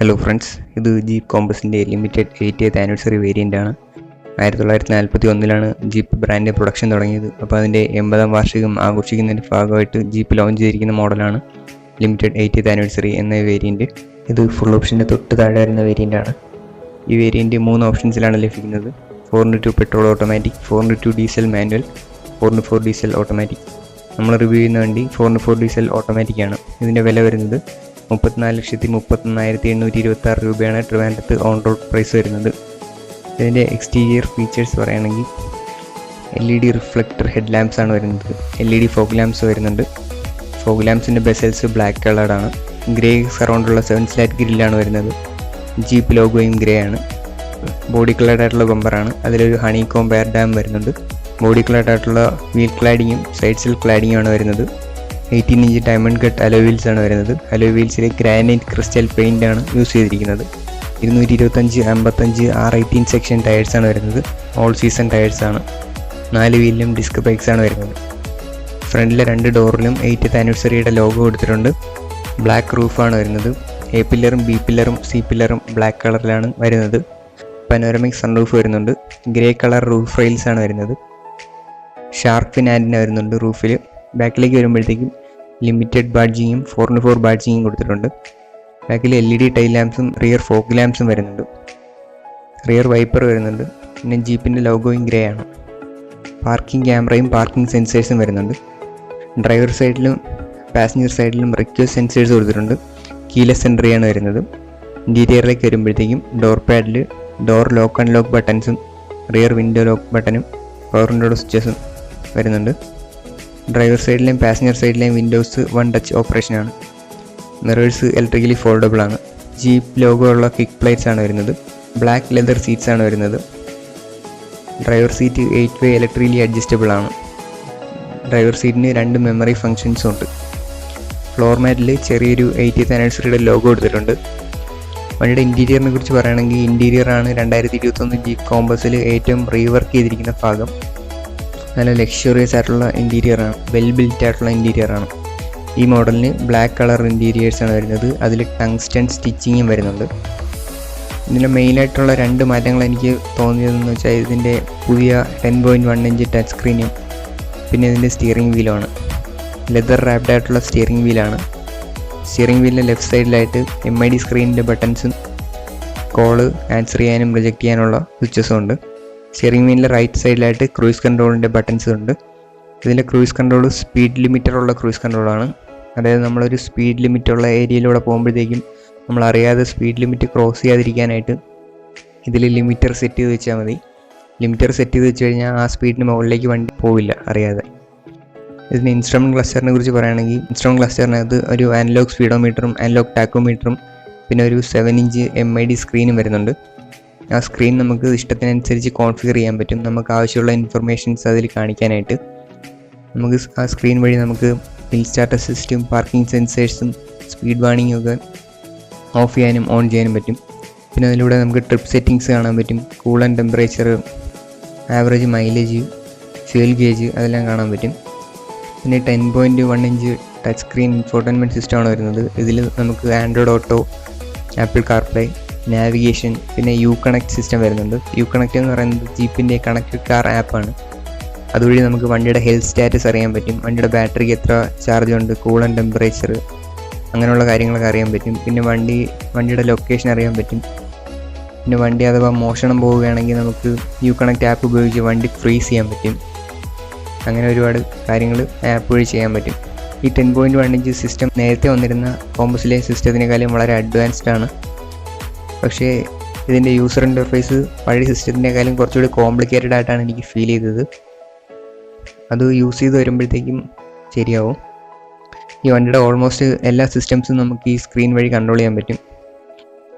Hello friends, ഇത് Jeep കോമ്പസിൻ്റെ limited 80th anniversary variant ആണ്. 1941 ജീപ്പ് ബ്രാൻഡ് പ്രൊഡക്ഷൻ തുടങ്ങിയത്. അപ്പോൾ അതിൻ്റെ 80ാം വാർഷികം ആഘോഷിക്കുന്നതിൻ്റെ ഭാഗമായിട്ട് ജീപ്പ് ലോഞ്ച് ചെയ്തിരിക്കുന്ന മോഡലാണ് ലിമിറ്റഡ് 80th ആനിവേഴ്സറി എന്ന വേരിയൻറ്റ്. ഇത് ഫുൾ ഓപ്ഷൻ്റെ തൊട്ട് താഴെ വരുന്ന വേരിയൻ്റ് ആണ്. ഈ വേരിയൻറ്റ് 3 ഓപ്ഷൻസിലാണ് ലഭിക്കുന്നത്: 4x2 petrol automatic, 4x2 diesel manual, 4x4 diesel automatic. നമ്മൾ റിവ്യൂ ചെയ്യുന്ന വണ്ടി 4x4 ഡീസൽ ഓട്ടോമാറ്റിക് ആണ്. ഇതിൻ്റെ വില വരുന്നത് 34,31,826 രൂപയാണ് ട്രിവാൻഡ്രത്ത് ഓൺ റോഡ് പ്രൈസ് വരുന്നത്. ഇതിൻ്റെ എക്സ്റ്റീരിയർ ഫീച്ചേഴ്സ് പറയുകയാണെങ്കിൽ LED റിഫ്ലക്ടർ ഹെഡ് ലാംപ്സ് ആണ് വരുന്നത്. LED ഫോഗ് ലാംപ്സ് വരുന്നുണ്ട്. ഫോഗ് ലാംപ്സിൻ്റെ ബെസൽസ് ബ്ലാക്ക് കളറാണ്. ഗ്രേ സറൗണ്ടുള്ള 7 സ്ലാറ്റ് ഗ്രില്ലാണ് വരുന്നത്. ജീപ്പ് ലോഗോയും ഗ്രേ ആണ്. ബോഡി കളർഡായിട്ടുള്ള ബമ്പറാണ്. അതിലൊരു ഹണി കോംബ് എയർ ഡാം വരുന്നുണ്ട്. ബോഡി കളർഡായിട്ടുള്ള വീൽ ക്ലാഡിങ്ങും സൈഡ് സെൽ ക്ലാഡിങ്ങും ആണ് വരുന്നത്. 18 inch diamond cut alloy wheels ആണ് വരുന്നത്. അലോയ് വീൽസിൽ ഗ്രാനൈറ്റ് ക്രിസ്റ്റൽ പെയിൻ്റ് ആണ് യൂസ് ചെയ്തിരിക്കുന്നത്. 225/55 R18 സെക്ഷൻ ടയേഴ്സാണ് വരുന്നത്. ഓൾ സീസൺ ടയേഴ്സാണ്. 4 വീലിലും ഡിസ്ക് ബ്രേക്സ് ആണ് വരുന്നത്. ഫ്രണ്ടിലെ 2 ഡോറിലും 80th ആനിവേഴ്സറിയുടെ ലോഗോ കൊടുത്തിട്ടുണ്ട്. ബ്ലാക്ക് റൂഫാണ് വരുന്നത്. A പില്ലറും B പില്ലറും C പില്ലറും ബ്ലാക്ക് കളറിലാണ് വരുന്നത്. പനോരമിക് സൺറൂഫ് വരുന്നുണ്ട്. ഗ്രേ കളർ റൂഫ് റെയിൽസ് ആണ് വരുന്നത്. ഷാർക്ക് ഫിൻ ആൻറ്റിന വരുന്നുണ്ട് റൂഫിൽ. ബാക്കിലേക്ക് വരുമ്പോഴത്തേക്കും ലിമിറ്റഡ് ബാഡ്ജിങ്ങും 4x4 ബാഡ്ജിങ്ങും കൊടുത്തിട്ടുണ്ട്. ബാക്കിൽ LED ടൈൽ ലാംപ്സും റിയർ ഫോഗ് ലാംപ്സും വരുന്നുണ്ട്. റിയർ വൈപ്പർ വരുന്നുണ്ട്. പിന്നെ ജീപ്പിൻ്റെ ലോഗോയും ഗ്രേ ആണ്. പാർക്കിംഗ് ക്യാമറയും പാർക്കിംഗ് സെൻസേഴ്സും വരുന്നുണ്ട്. ഡ്രൈവർ സൈഡിലും പാസഞ്ചർ സൈഡിലും റിക്വസ്റ്റ് സെൻസേഴ്സ് കൊടുത്തിട്ടുണ്ട്. കീലെസ് എൻട്രിയാണ് വരുന്നത്. ഇൻറ്റീരിയറിലേക്ക് വരുമ്പോഴത്തേക്കും ഡോർ പാഡിൽ ഡോർ ലോക്ക് അൺലോക്ക് ബട്ടൺസും റിയർ വിൻഡോ ലോക്ക് ബട്ടണും പവർ വിൻഡോയുടെ സ്വിച്ചസും വരുന്നുണ്ട്. ഡ്രൈവർ സൈഡിലെയും പാസഞ്ചർ സൈഡിലെയും വിൻഡോസ് 1 ടച്ച് ഓപ്പറേഷനാണ്. മിറേഴ്സ് ഇലക്ട്രിക്കലി ഫോൾഡബിൾ ആണ്. ജീപ്പ് ലോഗോ ഉള്ള കിക്ക് പ്ലേറ്റ്സ് ആണ് വരുന്നത്. ബ്ലാക്ക് ലെതർ സീറ്റ്സ് ആണ് വരുന്നത്. Driver seat 8 way electrically adjustable ആണ്. ഡ്രൈവർ സീറ്റിന് 2 മെമ്മറി ഫങ്ഷൻസും ഉണ്ട്. ഫ്ലോർ മാറ്റിൽ ചെറിയൊരു 80th ആനിവേഴ്സറിയുടെ ലോഗോ എടുത്തിട്ടുണ്ട്. വണ്ടിയുടെ ഇൻറ്റീരിയറിനെ കുറിച്ച് പറയുകയാണെങ്കിൽ ഇൻറ്റീരിയറാണ് 2021 ജീപ്പ് കോമ്പസിൽ ഏറ്റവും റീവർക്ക് ചെയ്തിരിക്കുന്ന ഭാഗം. നല്ല ലക്ഷറിയസ് ആയിട്ടുള്ള ഇൻറ്റീരിയറാണ്. വെൽ ബിൽറ്റ് ആയിട്ടുള്ള ഇൻറ്റീരിയറാണ്. ഈ മോഡലിന് ബ്ലാക്ക് കളർ ഇൻറ്റീരിയേഴ്സാണ് വരുന്നത്. അതിൽ ടങ്സ്റ്റൺ സ്റ്റിച്ചിങ്ങും വരുന്നുണ്ട്. ഇതിൻ്റെ മെയിനായിട്ടുള്ള 2 മാറ്റങ്ങൾ എനിക്ക് തോന്നിയതെന്ന് വെച്ചാൽ ഇതിൻ്റെ പുതിയ 10.1 ഇഞ്ച് ടച്ച് സ്ക്രീനും പിന്നെ ഇതിൻ്റെ സ്റ്റിയറിംഗ് വീലുമാണ്. ലെതർ റാപ്ഡ് ആയിട്ടുള്ള സ്റ്റിയറിംഗ് വീലാണ്. സ്റ്റിയറിംഗ് വീലിൻ്റെ ലെഫ്റ്റ് സൈഡിലായിട്ട് MID സ്ക്രീനിൻ്റെ ബട്ടൺസും കോള് ആൻസർ ചെയ്യാനും റിജക്റ്റ് ചെയ്യാനുള്ള സ്വിച്ചസും ഉണ്ട്. സ്റ്റിയറിംഗ് വീലിൻ്റെ റൈറ്റ് സൈഡിലായിട്ട് ക്രൂയിസ് കൺട്രോളിൻ്റെ ബട്ടൺസ് ഉണ്ട്. ഇതിൻ്റെ ക്രൂയിസ് കൺട്രോൾ സ്പീഡ് ലിമിറ്ററുള്ള ക്രൂയിസ് കൺട്രോളാണ്. അതായത് നമ്മളൊരു സ്പീഡ് ലിമിറ്റുള്ള ഏരിയയിലൂടെ പോകുമ്പോഴത്തേക്കും നമ്മളറിയാതെ സ്പീഡ് ലിമിറ്റ് ക്രോസ് ചെയ്യാതിരിക്കാനായിട്ട് ഇതിൽ ലിമിറ്റർ സെറ്റ് ചെയ്ത് വെച്ചാൽ മതി. ലിമിറ്റർ സെറ്റ് ചെയ്ത് വെച്ച് കഴിഞ്ഞാൽ ആ സ്പീഡിന് മുകളിലേക്ക് വണ്ടി പോവില്ല അറിയാതെ. ഇതിന് ഇൻസ്ട്രുമെൻറ്റ് ക്ലസ്റ്ററിനെ കുറിച്ച് പറയുകയാണെങ്കിൽ ഇൻസ്ട്രുമെൻറ്റ് ക്ലസ്റ്ററിനകത്ത് ഒരു അനലോഗ് സ്പീഡോമീറ്ററും അനലോഗ് ടാക്കോമീറ്ററും പിന്നെ ഒരു 7 ഇഞ്ച് MID സ്ക്രീനും വരുന്നുണ്ട്. ആ സ്ക്രീൻ നമുക്ക് ഇഷ്ടത്തിനനുസരിച്ച് കോൺഫിഗർ ചെയ്യാൻ പറ്റും. നമുക്ക് ആവശ്യമുള്ള ഇൻഫർമേഷൻസ് അതിൽ കാണിക്കാനായിട്ട് നമുക്ക് ആ സ്ക്രീൻ വഴി നമുക്ക് ഹിൽ സ്റ്റാർട്ട് അസിസ്റ്റും പാർക്കിംഗ് സെൻസേഴ്സും സ്പീഡ് വാർണിംഗും ഒക്കെ ഓഫ് ചെയ്യാനും ഓൺ ചെയ്യാനും പറ്റും. പിന്നെ അതിലൂടെ നമുക്ക് ട്രിപ്പ് സെറ്റിങ്സ് കാണാൻ പറ്റും. Cool and temperature, average mileage, fuel gauge അതെല്ലാം കാണാൻ പറ്റും. പിന്നെ 10.1 ഇഞ്ച് ടച്ച് സ്ക്രീൻ ഇൻഫോർടൈൻമെൻറ്റ് സിസ്റ്റമാണ് വരുന്നത്. ഇതിൽ നമുക്ക് Android auto, apple CarPlay, navigation പിന്നെ U-കണക്ട് സിസ്റ്റം വരുന്നുണ്ട്. U-കണക്ട് എന്ന് പറയുന്നത് ജീപ്പിൻ്റെ കണക്റ്റഡ് കാർ ആപ്പാണ്. അതുവഴി നമുക്ക് വണ്ടിയുടെ ഹെൽത്ത് സ്റ്റാറ്റസ് അറിയാൻ പറ്റും. വണ്ടിയുടെ ബാറ്ററിക്ക് എത്ര ചാർജ് ഉണ്ട്, കൂൾ ആൻഡ് ടെമ്പറേച്ചർ അങ്ങനെയുള്ള കാര്യങ്ങളൊക്കെ അറിയാൻ പറ്റും. പിന്നെ വണ്ടിയുടെ ലൊക്കേഷൻ അറിയാൻ പറ്റും. പിന്നെ വണ്ടി അഥവാ മോഷണം പോവുകയാണെങ്കിൽ നമുക്ക് U-കണക്ട് ആപ്പ് ഉപയോഗിച്ച് വണ്ടി ഫ്രീസ് ചെയ്യാൻ പറ്റും. അങ്ങനെ ഒരുപാട് കാര്യങ്ങൾ ആപ്പ് വഴി ചെയ്യാൻ പറ്റും. ഈ 10.1 ഇഞ്ച് സിസ്റ്റം നേരത്തെ വന്നിരുന്ന കോമ്പസിലെ സിസ്റ്റത്തിനേക്കാളും വളരെ അഡ്വാൻസ്ഡ് ആണ്. പക്ഷേ ഇതിൻ്റെ യൂസർ ഇൻ്റർഫേസ് പഴയ സിസ്റ്റത്തിനേക്കാളും കുറച്ചുകൂടി കോംപ്ലിക്കേറ്റഡ് ആയിട്ടാണ് എനിക്ക് ഫീൽ ചെയ്തത്. അത് യൂസ് ചെയ്ത് വരുമ്പോഴത്തേക്കും ശരിയാവും. ഈ വണ്ടിയുടെ ഓൾമോസ്റ്റ് എല്ലാ സിസ്റ്റംസും നമുക്ക് ഈ സ്ക്രീൻ വഴി കൺട്രോൾ ചെയ്യാൻ പറ്റും.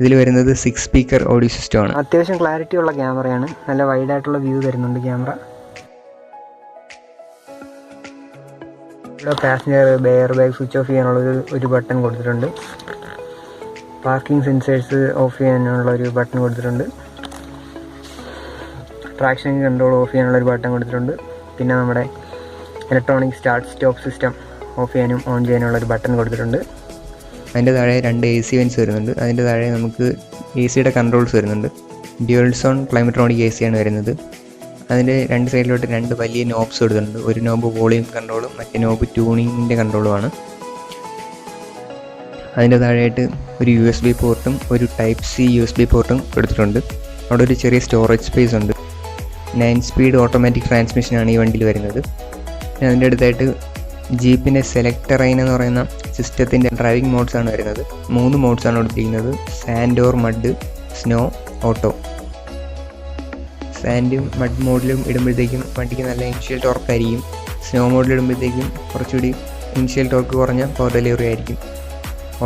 ഇതിൽ വരുന്നത് 6 സ്പീക്കർ ഓഡിയോ സിസ്റ്റമാണ്. അത്യാവശ്യം ക്ലാരിറ്റി ഉള്ള ക്യാമറയാണ്. നല്ല വൈഡായിട്ടുള്ള വ്യൂ തരുന്നുണ്ട് ക്യാമറ. ഇവിടെ passenger air bag switch off ചെയ്യാനുള്ള ഒരു ബട്ടൺ കൊടുത്തിട്ടുണ്ട്. പാർക്കിംഗ് സെൻസേഴ്സ് ഓഫ് ചെയ്യാനുള്ള ഒരു ബട്ടൺ കൊടുത്തിട്ടുണ്ട്. ട്രാക്ഷൻ കൺട്രോൾ ഓഫ് ചെയ്യാനുള്ള ഒരു ബട്ടൺ കൊടുത്തിട്ടുണ്ട്. പിന്നെ നമ്മുടെ electronic start stop system of ചെയ്യാനും ഓൺ ചെയ്യാനുള്ളൊരു ബട്ടൺ കൊടുത്തിട്ടുണ്ട്. അതിൻ്റെ താഴെ 2 AC വെൻസ് വരുന്നുണ്ട്. അതിൻ്റെ താഴെ നമുക്ക് AC യുടെ കൺട്രോൾസ് വരുന്നുണ്ട്. ഡ്യുവൽ സോൺ ക്ലൈമട്രോണിക് AC ആണ് വരുന്നത്. അതിൻ്റെ 2 സൈഡിലോട്ട് 2 വലിയ നോബ്സ് കൊടുക്കുന്നുണ്ട്. ഒരു നോബ് വോളിയം കൺട്രോളും മറ്റേ നോബ് ട്യൂണിങ്ങിൻ്റെ കൺട്രോളുമാണ്. അതിൻ്റെ താഴെയായിട്ട് ഒരു USB പോർട്ടും ഒരു Type-C USB പോർട്ടും കൊടുത്തിട്ടുണ്ട്. അവിടെ ഒരു ചെറിയ സ്റ്റോറേജ് സ്പേസ് ഉണ്ട്. 9 സ്പീഡ് ഓട്ടോമാറ്റിക് ട്രാൻസ്മിഷനാണ് ഈ വണ്ടിയിൽ വരുന്നത്. പിന്നെ അതിൻ്റെ അടുത്തായിട്ട് ജീപ്പിൻ്റെ സെലക്ട് ടെറൈൻ എന്ന് പറയുന്ന സിസ്റ്റത്തിൻ്റെ ഡ്രൈവിംഗ് മോഡ്സാണ് വരുന്നത്. 3 മോഡ്സാണ് കൊടുത്തിരിക്കുന്നത്: sand or mud, snow, auto. സാൻഡും മഡ് മോഡിലും ഇടുമ്പോഴത്തേക്കും വണ്ടിക്ക് നല്ല ഇനിഷ്യൽ ടോർക്ക് ആയിരിക്കും. സ്നോ മോഡിൽ ഇടുമ്പോഴത്തേക്കും കുറച്ചുകൂടി ഇനിഷ്യൽ ടോർക്ക് കുറഞ്ഞ പവർ ഡെലിവറി ആയിരിക്കും.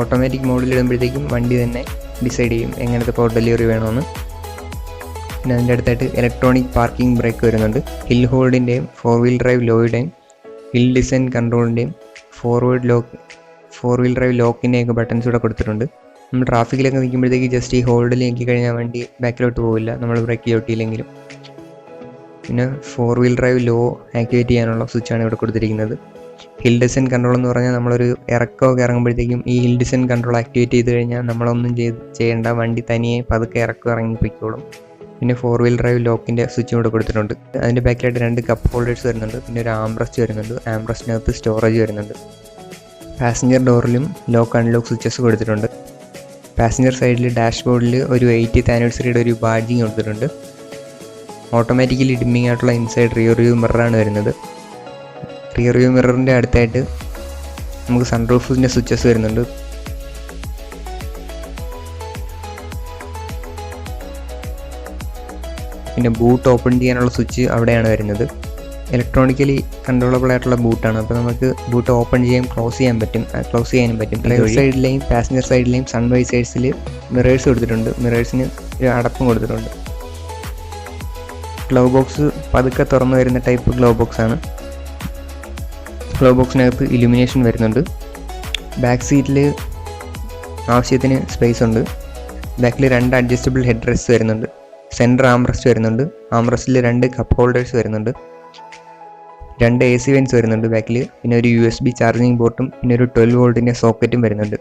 ഓട്ടോമാറ്റിക് മോഡിൽ ഇടുമ്പോഴത്തേക്കും വണ്ടി തന്നെ ഡിസൈഡ് ചെയ്യും എങ്ങനത്തെ പവർ ഡെലിവറി വേണമെന്ന്. പിന്നെ അതിൻ്റെ അടുത്തായിട്ട് ഇലക്ട്രോണിക് പാർക്കിംഗ് ബ്രേക്ക് വരുന്നുണ്ട്. ഹിൽ ഹോൾഡിൻ്റെയും 4 വീൽ ഡ്രൈവ് ലോയുടെയും ഹിൽ ഡിസൈൻ കൺട്രോളിൻ്റെയും 4 വീൽ ഡ്രൈവ് ലോക്കിൻ്റെയൊക്കെ ബട്ടൺസ് ഇവിടെ കൊടുത്തിട്ടുണ്ട്. നമ്മൾ ട്രാഫിക്കിലൊക്കെ നിൽക്കുമ്പോഴത്തേക്ക് ജസ്റ്റ് ഈ ഹോൾഡിൽ ഞെക്കി കഴിഞ്ഞാൽ വണ്ടി ബാക്കിലോട്ട് പോകില്ല, നമ്മൾ ബ്രേക്ക് ചവിട്ടിയില്ലെങ്കിലും. പിന്നെ 4 വീൽ ഡ്രൈവ് ലോ ആക്ടിവേറ്റ് ചെയ്യാനുള്ള സ്വിച്ചാണ് ഇവിടെ കൊടുത്തിരിക്കുന്നത്. ഹിൽ ഡിസൈൻ കൺട്രോൾ എന്ന് പറഞ്ഞാൽ നമ്മളൊരു ഇറക്കമൊക്കെ ഇറങ്ങുമ്പോഴത്തേക്കും ഈ ഹിൽ ഡിസൈൻ കൺട്രോൾ ആക്ടിവേറ്റ് ചെയ്ത് കഴിഞ്ഞാൽ നമ്മളൊന്നും ചെയ്യേണ്ട, വണ്ടി തനിയെ പതുക്കെ ഇറക്കം ഇറങ്ങിപ്പോയിക്കോളും. പിന്നെ 4 വീൽ ഡ്രൈവ് ലോക്കിൻ്റെ സ്വിച്ചും ഇവിടെ കൊടുത്തിട്ടുണ്ട്. അതിൻ്റെ ബാക്കിലായിട്ട് 2 കപ്പ് ഹോൾഡേഴ്സ് വരുന്നുണ്ട്. പിന്നെ ഒരു ആംബ്രസ്റ്റ് വരുന്നുണ്ട്. ആംബ്രസ്റ്റിനകത്ത് സ്റ്റോറേജ് വരുന്നുണ്ട്. പാസഞ്ചർ ഡോറിലും ലോക്ക് അൺലോക്ക് സ്വിച്ചസ് കൊടുത്തിട്ടുണ്ട്. പാസഞ്ചർ സൈഡിൽ ഡാഷ്ബോർഡിൽ ഒരു 80th ആനിവേഴ്സറിയുടെ ഒരു ബാഡ്ജിങ് കൊടുത്തിട്ടുണ്ട്. ഓട്ടോമാറ്റിക്കലി ഡിമ്മിങ് ആയിട്ടുള്ള ഇൻസൈഡ് റിയർ വ്യൂ മിററാണ് വരുന്നത്. റിയർ വ്യൂ മിററിൻ്റെ അടുത്തായിട്ട് നമുക്ക് സൺറൂഫിൻ്റെ സ്വിച്ചസ് വരുന്നുണ്ട്. പിന്നെ ബൂട്ട് ഓപ്പൺ ചെയ്യാനുള്ള സ്വിച്ച് അവിടെയാണ് വരുന്നത്. ഇലക്ട്രോണിക്കലി കൺട്രോളബിൾ ആയിട്ടുള്ള ബൂട്ടാണ്. അപ്പോൾ നമുക്ക് ബൂട്ട് ഓപ്പൺ ക്ലോസ് ചെയ്യാനും പറ്റും. ഡ്രൈവർ സൈഡിലെയും പാസഞ്ചർ സൈഡിലെയും സൺവൈസേഴ്സിൽ മിറേഴ്സ് കൊടുത്തിട്ടുണ്ട്. മിറേഴ്സിന് ഒരു അടപ്പും കൊടുത്തിട്ടുണ്ട്. ഗ്ലൗ ബോക്സ് പതുക്കെ തുറന്നു വരുന്ന ടൈപ്പ് ഗ്ലൗ ബോക്സ് ആണ്. ഗ്ലൗ ബോക്സിനകത്ത് ഇലുമിനേഷൻ വരുന്നുണ്ട്. ബാക്ക് സീറ്റിൽ ആവശ്യത്തിന് സ്പേസ് ഉണ്ട്. ബാക്കിൽ 2 അഡ്ജസ്റ്റബിൾ ഹെഡ് റെസ്റ്റ് വരുന്നുണ്ട്. സെൻറ്റർ ആംറസ്റ്റ് വരുന്നുണ്ട്. ആംറസ്റ്റിൽ 2 കപ്പ് ഹോൾഡേഴ്സ് വരുന്നുണ്ട്. 2 AC വെൻസ് വരുന്നുണ്ട് ബാക്കിൽ. പിന്നെ ഒരു USB ചാർജിങ് പോർട്ടും പിന്നെ ഒരു 12 വോൾട്ടിൻ്റെ സോക്കറ്റും വരുന്നുണ്ട്.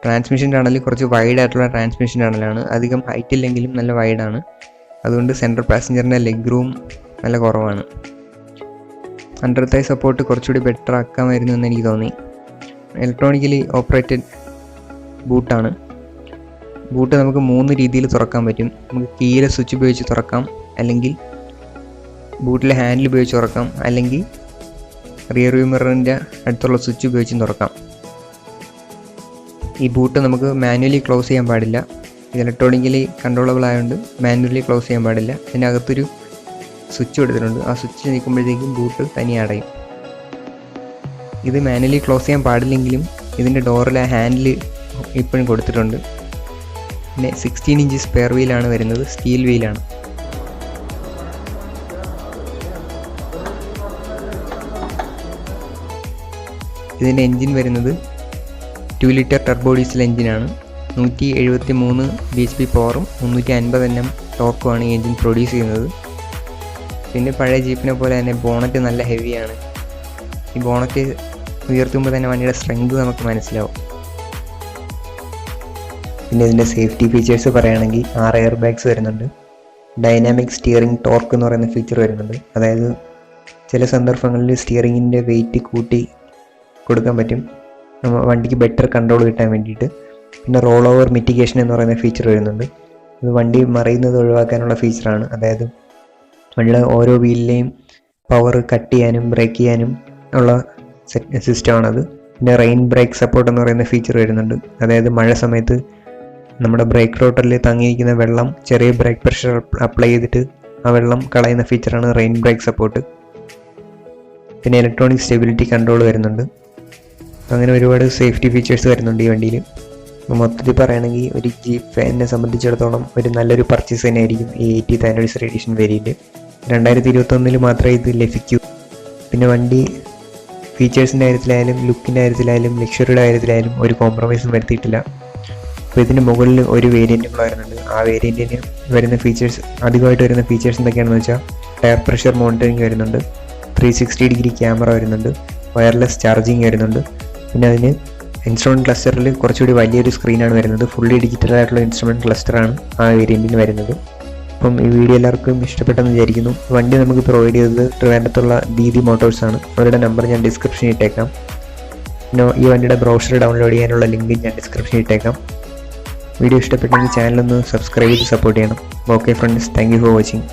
ട്രാൻസ്മിഷൻ ടണൽ കുറച്ച് വൈഡ് ആയിട്ടുള്ള ട്രാൻസ്മിഷൻ ടണലാണ്. അധികം ഹൈറ്റ് ഇല്ലെങ്കിലും നല്ല വൈഡാണ്. അതുകൊണ്ട് സെൻട്രൽ പാസഞ്ചറിൻ്റെ ലെഗ് റൂം നല്ല കുറവാണ്. അണ്ടർ തൈ സപ്പോർട്ട് കുറച്ചുകൂടി ബെറ്റർ ആക്കാമായിരുന്നു എന്ന് എനിക്ക് തോന്നി. Electronically operated ബൂട്ടാണ്. ബൂട്ട് നമുക്ക് 3 രീതിയിൽ തുറക്കാൻ പറ്റും. നമുക്ക് കീയിലെ സ്വിച്ച് ഉപയോഗിച്ച് തുറക്കാം, അല്ലെങ്കിൽ ബൂട്ടിലെ ഹാൻഡിൽ ഉപയോഗിച്ച് തുറക്കാം, അല്ലെങ്കിൽ റിയർ വ്യൂ മിററിൻ്റെ അടുത്തുള്ള സ്വിച്ച് ഉപയോഗിച്ചും തുറക്കാം. ഈ ബൂട്ട് നമുക്ക് മാനുവലി ക്ലോസ് ചെയ്യാൻ പാടില്ല. ഇത് ഇലക്ട്രോണിക്കലി കൺട്രോളബിൾ ആയതുകൊണ്ട് മാനുവലി ക്ലോസ് ചെയ്യാൻ പാടില്ല. അതിനകത്തൊരു സ്വിച്ച് കൊടുത്തിട്ടുണ്ട്. ആ സ്വിച്ച് നീക്കുമ്പോഴത്തേക്കും ബൂട്ട് തനിയെ അടയും. ഇത് മാനുവലി ക്ലോസ് ചെയ്യാൻ പാടില്ലെങ്കിലും ഇതിൻ്റെ ഡോറിൽ ആ ഹാൻഡിൽ ഇപ്പോഴും കൊടുത്തിട്ടുണ്ട്. പിന്നെ 16 ഇഞ്ച് സ്പെയർ വീലാണ് വരുന്നത്. സ്റ്റീൽ വീലാണ്. ഇതിൻ്റെ എൻജിൻ വരുന്നത് 2 ലിറ്റർ ടർബോ ഡീസൽ എൻജിനാണ്. 173 bhp പവറും 350 Nm ടോർക്കുമാണ് ഈ എൻജിൻ പ്രൊഡ്യൂസ് ചെയ്യുന്നത്. പിന്നെ പഴയ ജീപ്പിനെ പോലെ തന്നെ ബോണറ്റ് നല്ല ഹെവിയാണ്. ഈ ബോണറ്റ് ഉയർത്തുമ്പോൾ തന്നെ വണ്ടിയുടെ സ്ട്രെങ്ത് നമുക്ക് മനസ്സിലാവും. പിന്നെ ഇതിൻ്റെ സേഫ്റ്റി ഫീച്ചേഴ്സ് പറയുകയാണെങ്കിൽ 6 എയർ ബാഗ്സ് വരുന്നുണ്ട്. ഡൈനാമിക് സ്റ്റിയറിംഗ് ടോർക്ക് എന്ന് പറയുന്ന ഫീച്ചർ വരുന്നുണ്ട്. അതായത് ചില സന്ദർഭങ്ങളിൽ സ്റ്റിയറിങ്ങിൻ്റെ വെയിറ്റ് കൂട്ടി കൊടുക്കാൻ പറ്റും വണ്ടിക്ക് ബെറ്റർ കൺട്രോൾ കിട്ടാൻ വേണ്ടിയിട്ട്. പിന്നെ റോൾ ഓവർ മിറ്റിഗേഷൻ എന്ന് പറയുന്ന ഫീച്ചർ വരുന്നുണ്ട്. ഇത് വണ്ടി മറിയുന്നത് ഒഴിവാക്കാനുള്ള ഫീച്ചറാണ്. അതായത് വണ്ടിയുടെ ഓരോ വീലിലെയും പവർ കട്ട് ചെയ്യാനും ബ്രേക്ക് ചെയ്യാനും ഉള്ള സിസ്റ്റമാണത്. പിന്നെ റെയിൻ ബ്രേക്ക് സപ്പോർട്ട് എന്ന് പറയുന്ന ഫീച്ചർ വരുന്നുണ്ട്. അതായത് മഴ സമയത്ത് നമ്മുടെ ബ്രേക്ക് റോട്ടറിൽ തങ്ങിയിരിക്കുന്ന വെള്ളം ചെറിയ ബ്രേക്ക് പ്രഷർ അപ്ലൈ ചെയ്തിട്ട് ആ വെള്ളം കളയുന്ന ഫീച്ചറാണ് റെയിൻ ബ്രേക്ക് സപ്പോർട്ട്. പിന്നെ ഇലക്ട്രോണിക് സ്റ്റെബിലിറ്റി കൺട്രോൾ വരുന്നുണ്ട്. അങ്ങനെ ഒരുപാട് സേഫ്റ്റി ഫീച്ചേഴ്സ് വരുന്നുണ്ട് ഈ വണ്ടിയിൽ. മൊത്തത്തിൽ പറയുകയാണെങ്കിൽ ഒരു ജീപ്പ് ഫാനിനെ സംബന്ധിച്ചിടത്തോളം ഒരു നല്ലൊരു പർച്ചേസ് തന്നെയായിരിക്കും ഈ 80th ആനിവേഴ്സറി എഡിഷൻ വേരിയൻറ്റ്. 2021 മാത്രമേ ഇത് ലഭിക്കൂ. പിന്നെ വണ്ടി ഫീച്ചേഴ്സിൻ്റെ കാര്യത്തിലായാലും ലുക്കിൻ്റെ കാര്യത്തിലായാലും ലക്ഷറിയുടെ കാര്യത്തിലായാലും ഒരു കോംപ്രമൈസും വരുത്തിയിട്ടില്ല. അപ്പോൾ ഇതിന് മുകളിൽ ഒരു വേരിയൻറ്റും കൂടെ വരുന്നുണ്ട്. ആ വേരിയൻറ്റിന് വരുന്ന ഫീച്ചേഴ്സ് അധികമായിട്ട് വരുന്ന ഫീച്ചേഴ്സ് എന്തൊക്കെയാണെന്ന് വെച്ചാൽ ടയർ പ്രഷർ മോണിറ്ററിങ് വരുന്നുണ്ട്, 360 ഡിഗ്രി ക്യാമറ വരുന്നുണ്ട്, വയർലെസ് ചാർജിങ് വരുന്നുണ്ട്. പിന്നെ അതിന് ഇൻസ്ട്രുമെൻറ്റ് ക്ലസ്റ്ററിൽ കുറച്ചുകൂടി വലിയൊരു സ്ക്രീനാണ് വരുന്നത്. ഫുള്ളി ഡിജിറ്റലായിട്ടുള്ള ഇൻസ്ട്രുമെൻറ്റ് ക്ലസ്റ്ററാണ് ആ വേരിയൻറ്റിന് വരുന്നത്. അപ്പം ഈ വീഡിയോ എല്ലാവർക്കും ഇഷ്ടപ്പെട്ടെന്ന് വിചാരിക്കുന്നു. വണ്ടി നമുക്ക് പ്രൊവൈഡ് ചെയ്തത് ട്രിവാൻഡ്രത്തുള്ള ദീദി മോട്ടോഴ്സാണ്. അവരുടെ നമ്പർ ഞാൻ ഡിസ്ക്രിപ്ഷനിൽ ഇട്ടേക്കാം. പിന്നെ ഈ വണ്ടിയുടെ ബ്രൗഷർ ഡൗൺലോഡ് ചെയ്യാനുള്ള ലിങ്ക് ഞാൻ ഡിസ്ക്രിപ്ഷനിൽ ഇട്ടേക്കാം. വീഡിയോ ഇഷ്ടപ്പെട്ടെങ്കിൽ ചാനലൊന്ന് സബ്സ്ക്രൈബ് ചെയ്ത് സപ്പോർട്ട് ചെയ്യണം. Okay friends, thank you for watching.